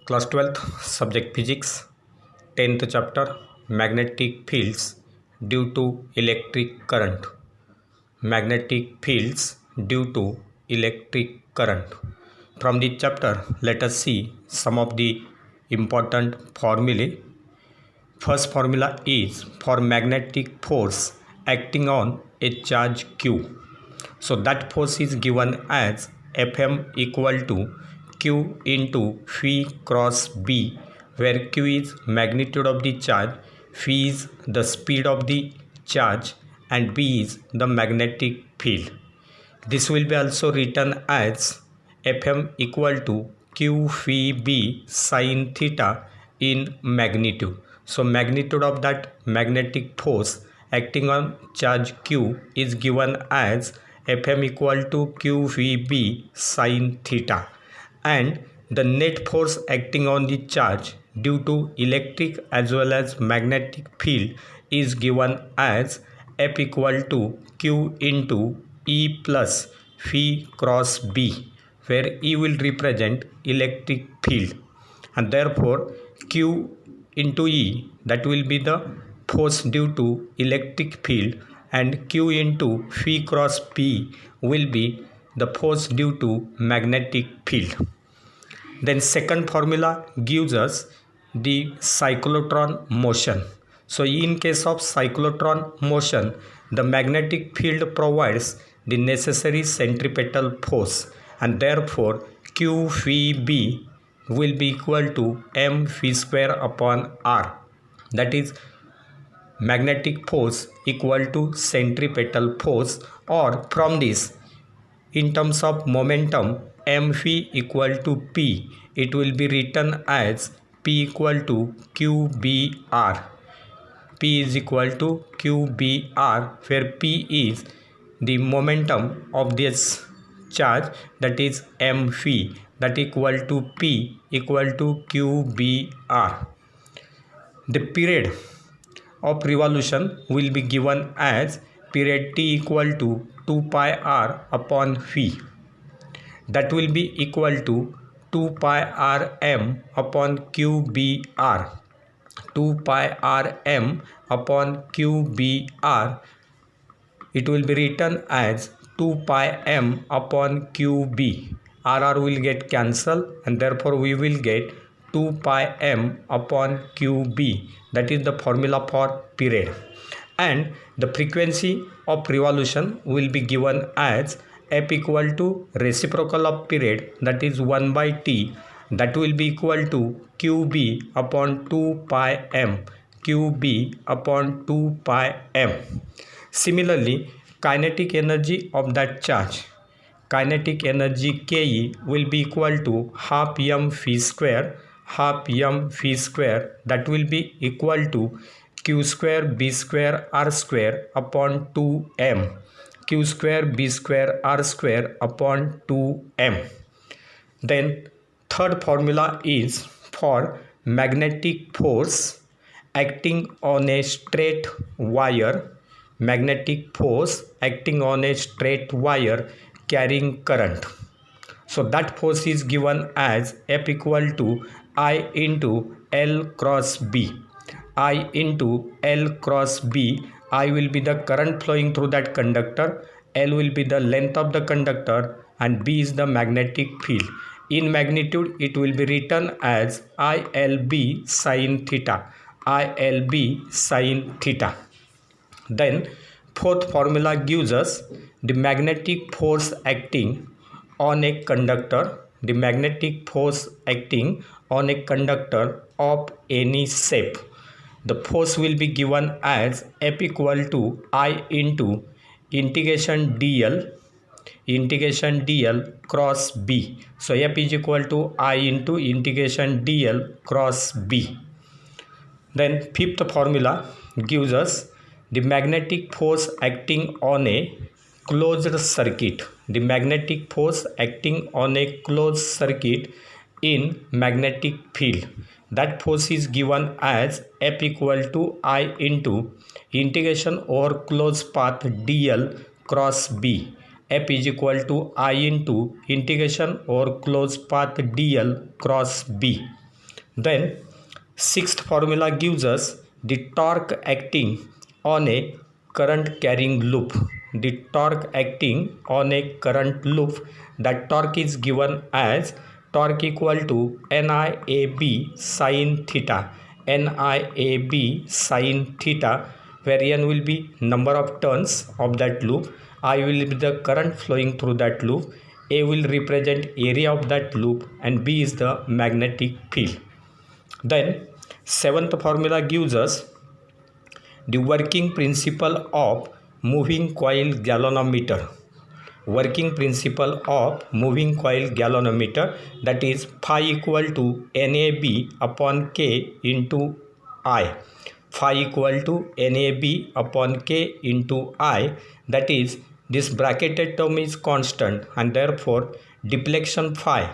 Class 12th Subject Physics 10th Chapter Magnetic Fields due to electric current. Magnetic fields due to electric current. From this chapter, let us see some of the important formulae. First formula is for magnetic force acting on a charge Q. So that force is given as Fm equal to Q into phi cross B, where Q is magnitude of the charge, phi is the speed of the charge, and B is the magnetic field. This will be also written as Fm equal to Q phi B sin theta in magnitude. So magnitude of that magnetic force acting on charge Q is given as Fm equal to Q phi B sin theta, and the net force acting on the charge due to electric as well as magnetic field is given as F equal to Q into E plus phi cross B, where E will represent electric field, and therefore Q into E, that will be the force due to electric field, and Q into phi cross B will be the force due to magnetic field. Then second formula gives us the cyclotron motion. So in case of cyclotron motion, the magnetic field provides the necessary centripetal force, and therefore Q phi B will be equal to m phi square upon r. That is magnetic force equal to centripetal force, or from this, in terms of momentum, m phi equal to p, it will be written as p equal to qbr. P is equal to qbr, where p is the momentum of this charge, that is m phi, that equal to p equal to qbr. The period of revolution will be given as period t equal to 2 pi r upon phi. That will be equal to 2 pi r m upon qbr. 2 pi r m upon qbr, it will be written as 2 pi m upon qb. R will get cancelled, and therefore we will get 2 pi m upon qb. That is the formula for period. And the frequency of revolution will be given as f equal to reciprocal of period, that is 1 by t, that will be equal to qb upon 2 pi m, qb upon 2 pi m. Similarly, kinetic energy of that charge, kinetic energy Ke will be equal to half m phi square, half m phi square, that will be equal to q square b square r square upon 2m, q square b square r square upon 2m. Then third formula is for magnetic force acting on a straight wire, magnetic force acting on a straight wire carrying current. So that force is given as F equal to I into L cross B. I into L cross B, I will be the current flowing through that conductor, L will be the length of the conductor, and B is the magnetic field. In magnitude, it will be written as ILB sin theta, ILB sin theta. Then fourth formula gives us the magnetic force acting on a conductor, the magnetic force acting on a conductor of any shape. The force will be given as F equal to I into integration dl cross B. So F is equal to I into integration dl cross B. Then fifth formula gives us the magnetic force acting on a closed circuit, the magnetic force acting on a closed circuit in magnetic field. That force is given as F equal to I into integration over closed path dl cross B. F is equal to I into integration over closed path dl cross B. Then sixth formula gives us the torque acting on a current carrying loop. The torque acting on a current loop, that torque is given as torque equal to NIAB sin theta. NIAB sin theta, where N will be number of turns of that loop, I will be the current flowing through that loop, A will represent area of that loop, and B is the magnetic field. Then seventh formula gives us the working principle of moving coil galvanometer. Working principle of moving coil galvanometer, that is phi equal to NAB upon K into I. Phi equal to NAB upon K into I, that is this bracketed term is constant, and therefore deflection phi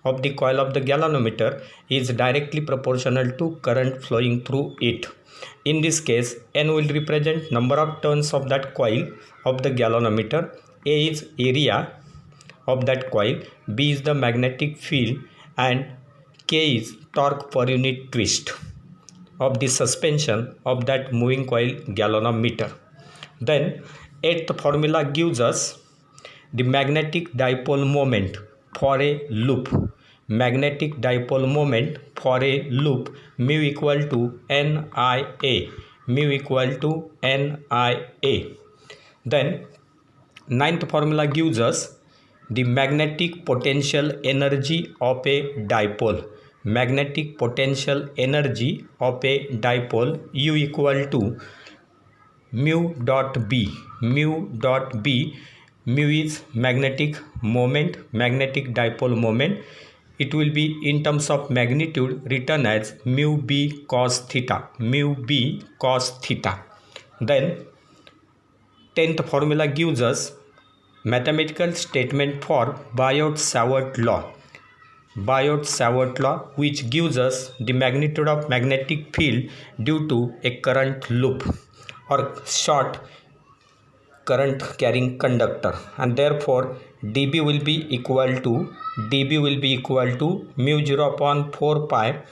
of the coil of the galvanometer is directly proportional to current flowing through it. In this case, N will represent number of turns of that coil of the galvanometer, A is area of that coil, B is the magnetic field, and K is torque per unit twist of the suspension of that moving coil galvanometer. Then eighth formula gives us the magnetic dipole moment for a loop. Magnetic dipole moment for a loop, mu equal to NIA. Mu equal to NIA. Then ninth formula gives us the magnetic potential energy of a dipole. Magnetic potential energy of a dipole, U equal to mu dot B. Mu dot B. Mu is magnetic moment, magnetic dipole moment. It will be in terms of magnitude written as mu B cos theta. Mu B cos theta. Then 10th formula gives us mathematical statement for Biot-Savart law. Biot-Savart law, which gives us the magnitude of magnetic field due to a current loop or short current carrying conductor, and therefore dB will be equal to mu 0 upon 4 pi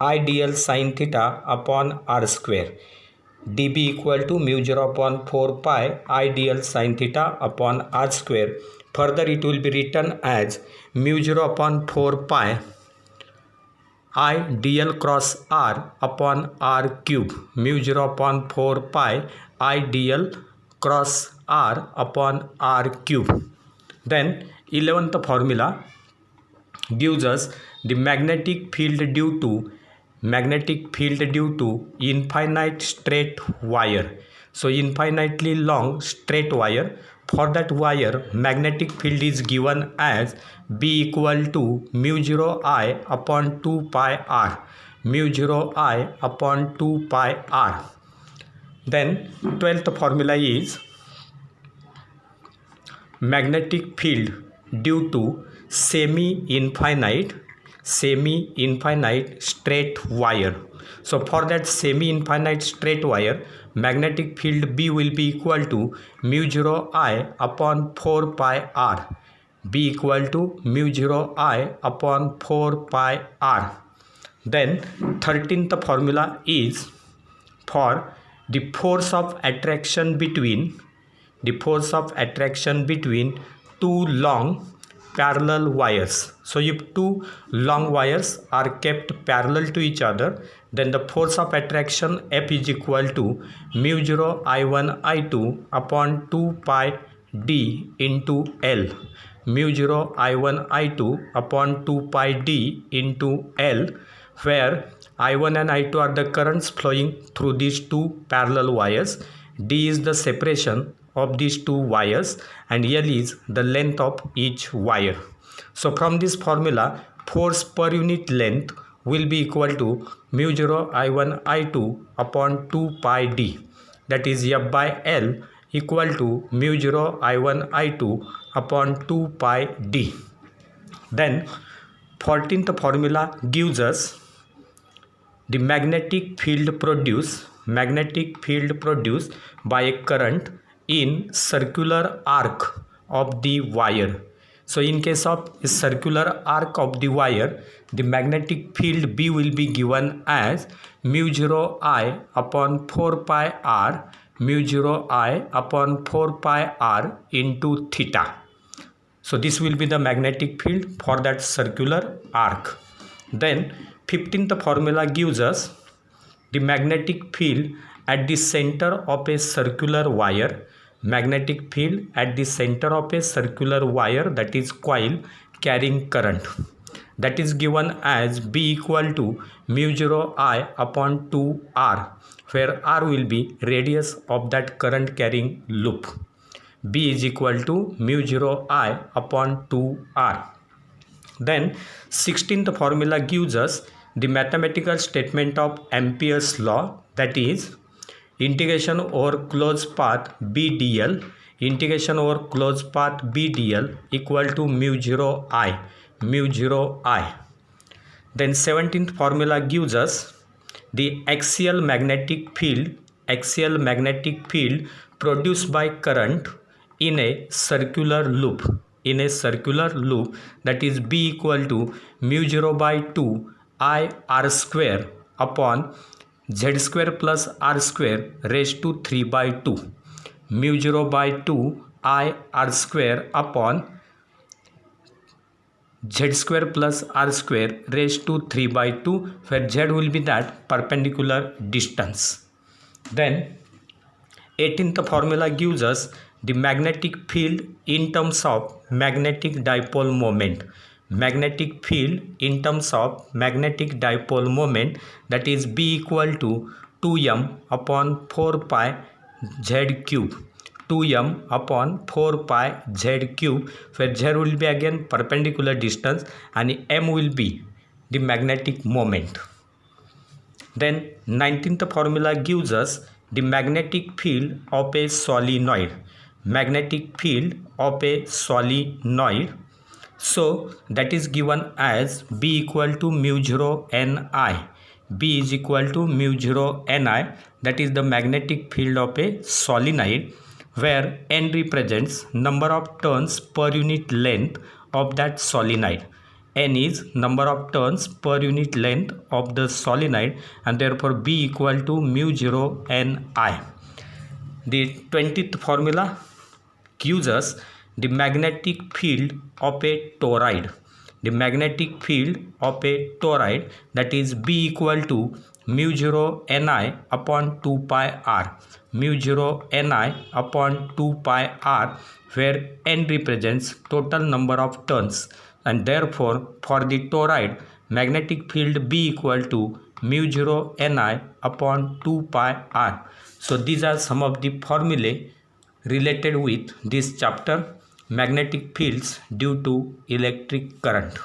I dl sin theta upon r square. dB equal to mu 0 upon 4 pi I dl sin theta upon r square. Further, it will be written as mu 0 upon 4 pi I dl cross r upon r cube. Mu 0 upon 4 pi I dl cross r upon r cube. Then 11th formula gives us the magnetic field due to infinite straight wire. So infinitely long straight wire. For that wire, magnetic field is given as B equal to mu 0 I upon 2 pi r. Mu 0 I upon 2 pi r. Then 12th formula is magnetic field due to semi-infinite straight wire. So for that semi-infinite straight wire, magnetic field B will be equal to mu 0 I upon 4 pi r. B equal to mu 0 I upon 4 pi r. Then 13th formula is for the force of attraction between two long parallel wires. So if two long wires are kept parallel to each other, then the force of attraction F is equal to mu 0 I1 I2 upon 2 pi d into L. Mu 0 I1 I2 upon 2 pi d into L, where I1 and I2 are the currents flowing through these two parallel wires. D is the separation of these two wires, and L is the length of each wire. So from this formula, force per unit length will be equal to mu 0 I1 I2 upon 2 pi d, that is F by L equal to mu 0 I1 I2 upon 2 pi d. Then 14th formula gives us the magnetic field produced by a current in circular arc of the wire. So in case of a circular arc of the wire, the magnetic field B will be given as mu 0 I upon 4 pi r mu 0 I upon 4 pi r into theta. So this will be the magnetic field for that circular arc. Then 15th formula gives us the magnetic field at the center of a circular wire. Magnetic field at the center of a circular wire, that is coil carrying current, that is given as B equal to mu 0 I upon 2 r, where r will be radius of that current carrying loop. B is equal to mu 0 I upon 2 r. Then 16th formula gives us the mathematical statement of Ampere's law, that is integration over closed path B dl, integration over closed path B dl equal to mu 0 I, mu 0 I. Then 17th formula gives us the axial magnetic field produced by current in a circular loop, that is B equal to mu 0 by 2 I r square upon z square plus r square raised to 3 by 2, mu 0 by 2 I r square upon z square plus r square raised to 3 by 2, where z will be that perpendicular distance. Then 18th formula gives us the magnetic field in terms of magnetic dipole moment. Magnetic field in terms of magnetic dipole moment, that is B equal to 2m upon 4 pi z cube, 2m upon 4 pi z cube, where z will be again perpendicular distance and m will be the magnetic moment. Then 19th formula gives us the magnetic field of a solenoid. Magnetic field of a solenoid, so that is given as B equal to mu 0 ni. B is equal to mu 0 ni, that is the magnetic field of a solenoid, where n represents number of turns per unit length of that solenoid. N is number of turns per unit length of the solenoid, and therefore B equal to mu 0 ni. The 20th formula gives us the magnetic field of a toroid. The magnetic field of a toroid, that is B equal to mu 0 ni upon 2 pi r, mu 0 ni upon 2 pi r, where n represents total number of turns, and therefore for the toroid magnetic field B equal to mu 0 ni upon 2 pi r. So these are some of the formulae related with this chapter, magnetic fields due to electric current.